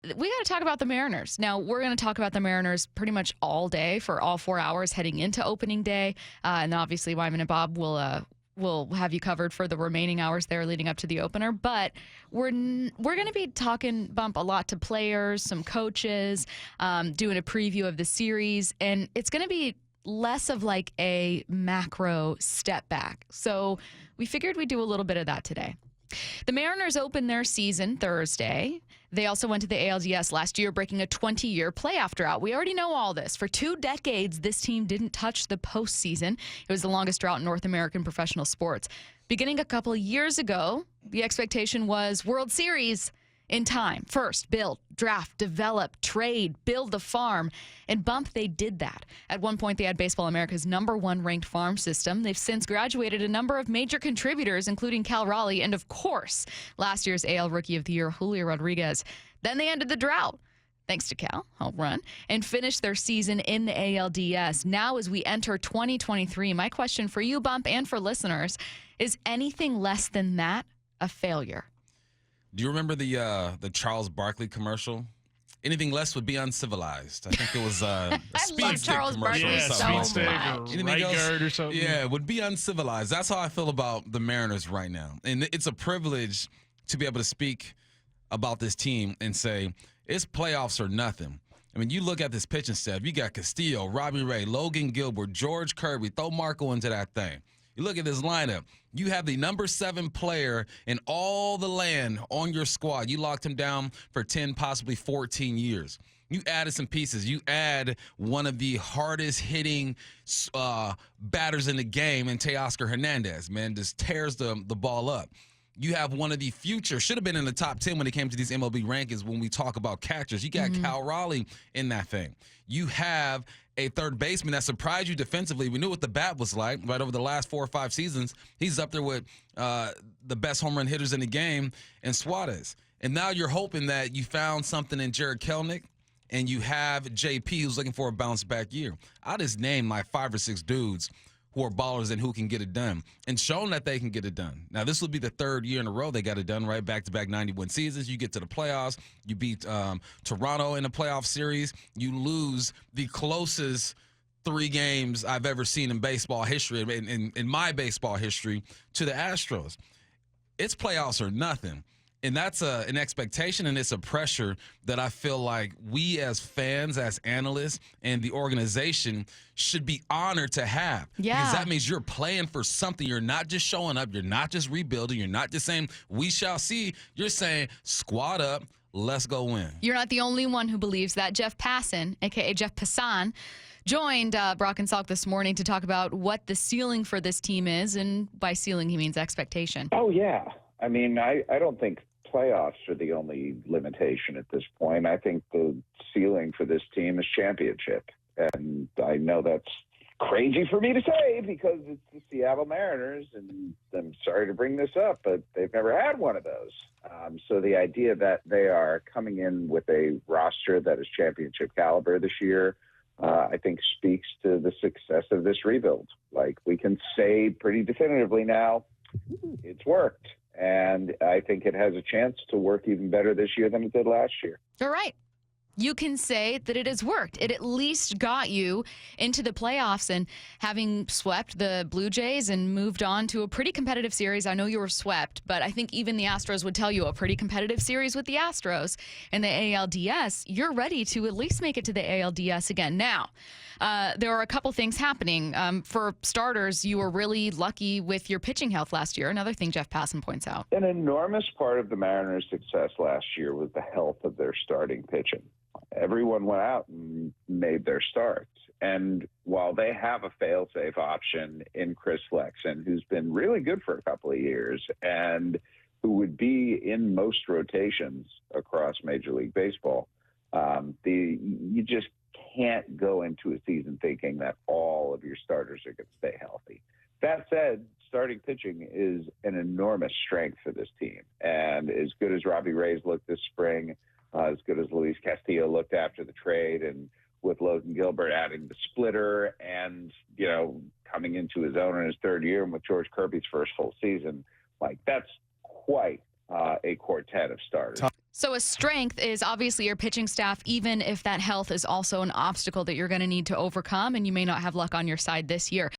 we got to talk about the Mariners. Now, we're going to talk about the Mariners pretty much all day for all 4 hours heading into opening day. And obviously, Wyman and Bob will have you covered for the remaining hours there leading up to the opener. But we're going to be talking, Bump, a lot to players, some coaches, doing a preview of the series. And it's going to be less of like a macro step back. So we figured we'd do a little bit of that today. The Mariners opened their season Thursday. They also went to the ALDS last year, breaking a 20-year playoff drought. We already know all this. For 2 decades, this team didn't touch the postseason. It was the longest drought in North American professional sports. Beginning a couple of years ago, the expectation was World Series in time. First, build, draft, develop, trade, build the farm. And Bump, they did that. At one point, they had Baseball America's #1 ranked farm system. They've since graduated a number of major contributors, including Cal Raleigh and, of course, last year's AL Rookie of the Year, Julio Rodriguez. Then they ended the drought, thanks to Cal, home run, and finished their season in the ALDS. Now, as we enter 2023, my question for you, Bump, and for listeners, is anything less than that a failure? Do you remember the Charles Barkley commercial? Anything less would be uncivilized. I think it was a speed stick Charles commercial. Barkley Or so something. much. Speed stick or right guard or something. Yeah, it would be uncivilized. That's how I feel about the Mariners right now. And it's a privilege to be able to speak about this team and say, it's playoffs or nothing. I mean, you look at this pitching staff. You got Castillo, Robbie Ray, Logan Gilbert, George Kirby. Throw Marco into that thing. You look at this lineup. You have the #7 player in all the land on your squad. You locked him down for 10, possibly 14 years. You added some pieces. You add one of the hardest hitting batters in the game in Teoscar Hernandez, man, just tears the ball up. You have one of the future, should have been in the top 10 when it came to these MLB rankings when we talk about catchers. You got Cal Raleigh in that thing. You have a third baseman that surprised you defensively. We knew what the bat was like right over the last 4 or 5 seasons. He's up there with the best home run hitters in the game in Suarez. And now you're hoping that you found something in Jared Kelenic and you have JP who's looking for a bounce back year. I just named like 5 or 6 dudes who are ballers and who can get it done and shown that they can get it done. Now, this will be the 3rd year in a row they got it done, right? Back-to-back 91 seasons. You get to the playoffs. You beat Toronto in the playoff series. You lose the closest 3 games I've ever seen in baseball history, in my baseball history, to the Astros. It's playoffs or nothing. And that's an expectation and it's a pressure that I feel like we as fans, as analysts, and the organization should be honored to have. Yeah. Because that means you're playing for something. You're not just showing up. You're not just rebuilding. You're not just saying, we shall see. You're saying, squad up, let's go win. You're not the only one who believes that. Jeff Passan, a.k.a. Jeff Passan, joined Brock and Salk this morning to talk about what the ceiling for this team is. And by ceiling, he means expectation. Oh, yeah. I mean, I don't think playoffs are the only limitation at this point. I think the ceiling for this team is championship. And I know that's crazy for me to say because it's the Seattle Mariners, and I'm sorry to bring this up, but they've never had one of those. So the idea that they are coming in with a roster that is championship caliber this year, I think speaks to the success of this rebuild. Like, we can say pretty definitively now, it's worked. And I think it has a chance to work even better this year than it did last year. All right. You can say that it has worked. It at least got you into the playoffs, and having swept the Blue Jays and moved on to a pretty competitive series. I know you were swept, but I think even the Astros would tell you a pretty competitive series with the Astros and the ALDS. You're ready to at least make it to the ALDS again. Now, there are a couple things happening. For starters, you were really lucky with your pitching health last year. Another thing Jeff Passan points out. An enormous part of the Mariners' success last year was the health of their starting pitching. Everyone went out and made their starts. And while they have a fail-safe option in Chris Flexen, who's been really good for a couple of years and who would be in most rotations across Major League Baseball, you just can't go into a season thinking that all of your starters are going to stay healthy. That said, starting pitching is an enormous strength for this team. And as good as Robbie Ray's looked this spring, as good as Luis Castillo looked after the trade, and with Logan Gilbert adding the splitter and, coming into his own in his 3rd year, and with George Kirby's first full season, like, that's quite a quartet of starters. So a strength is obviously your pitching staff, even if that health is also an obstacle that you're going to need to overcome, and you may not have luck on your side this year.